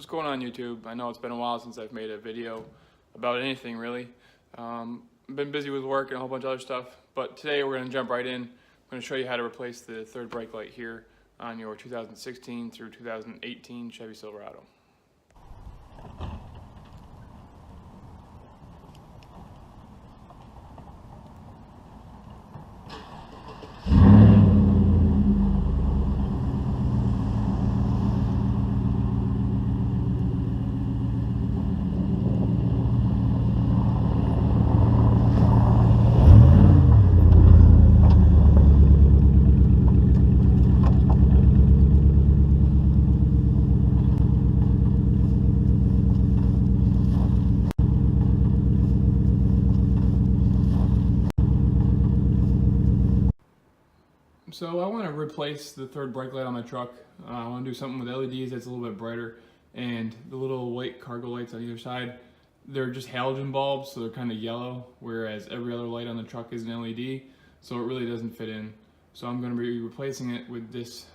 What's going on, YouTube? I know it's been a while since I've made a video about anything really. I've been busy with work and a whole bunch of other stuff, but today we're going to jump right in. I'm going to show you how to replace the third brake light here on your 2016 through 2018 Chevy Silverado. So I want to replace the third brake light on my truck. I want to do something with LEDs that's a little bit brighter, and the little white cargo lights on either side, they're just halogen bulbs, so they're kind of yellow, whereas every other light on the truck is an LED, so it really doesn't fit in. So I'm going to be replacing it with this.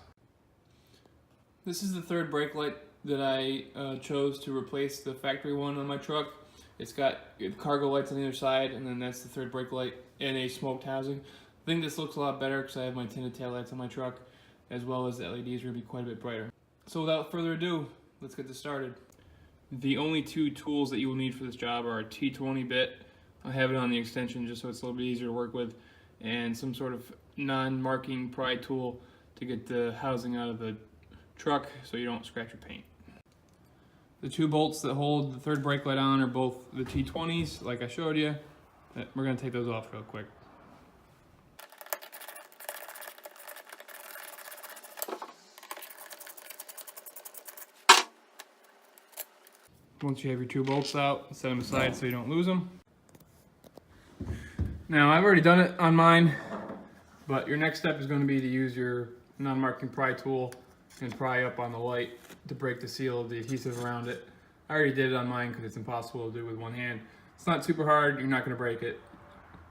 This is the third brake light that I chose to replace the factory one on my truck. It's got cargo lights on either side, and then that's the third brake light and a smoked housing. I think this looks a lot better because I have my tinted taillights on my truck, as well as the LEDs are going to be quite a bit brighter. So without further ado, let's get this started. The only two tools that you will need for this job are a T20 bit. I have it on the extension just so it's a little bit easier to work with, and some sort of non-marking pry tool to get the housing out of the truck so you don't scratch your paint. The two bolts that hold the third brake light on are both the T20s, like I showed you. We're going to take those off real quick. Once you have your two bolts out, set them aside so you don't lose them. Now, I've already done it on mine, but your next step is going to be to use your non-marking pry tool and pry up on the light to break the seal of the adhesive around it. I already did it on mine because it's impossible to do with one hand. It's not super hard, you're not going to break it.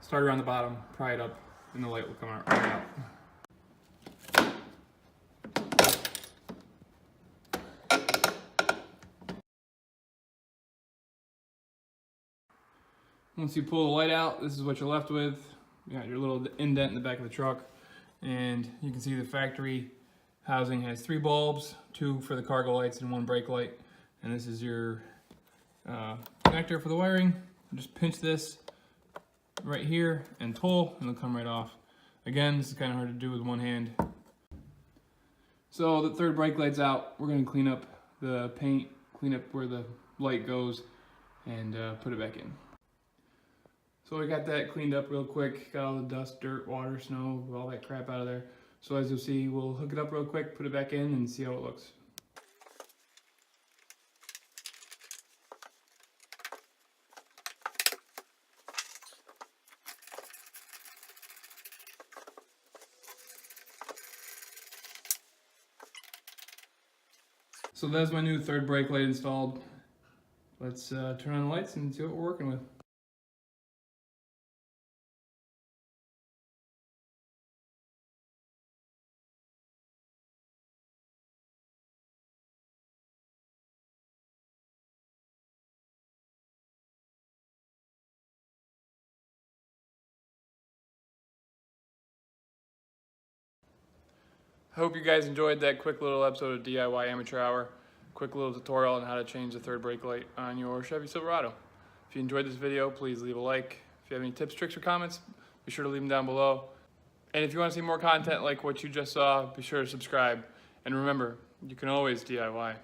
Start around the bottom, pry it up, and the light will come right out. Once you pull the light out, this is what you're left with. You got your little indent in the back of the truck, and you can see the factory housing has 3 bulbs, 2 for the cargo lights and 1 brake light. And this is your connector for the wiring. Just pinch this right here and pull, and it'll come right off. Again, this is kind of hard to do with one hand. So the third brake light's out. We're going to clean up the paint, clean up where the light goes, and put it back in. So we got that cleaned up real quick, got all the dust, dirt, water, snow, all that crap out of there. So as you'll see, we'll hook it up real quick, put it back in, and see how it looks. So that's my new third brake light installed. Let's turn on the lights and see what we're working with. I hope you guys enjoyed that quick little episode of DIY Amateur Hour. Quick little tutorial on how to change the third brake light on your Chevy Silverado. If you enjoyed this video, please leave a like. If you have any tips, tricks, or comments, be sure to leave them down below. And if you want to see more content like what you just saw, be sure to subscribe. And remember, you can always DIY.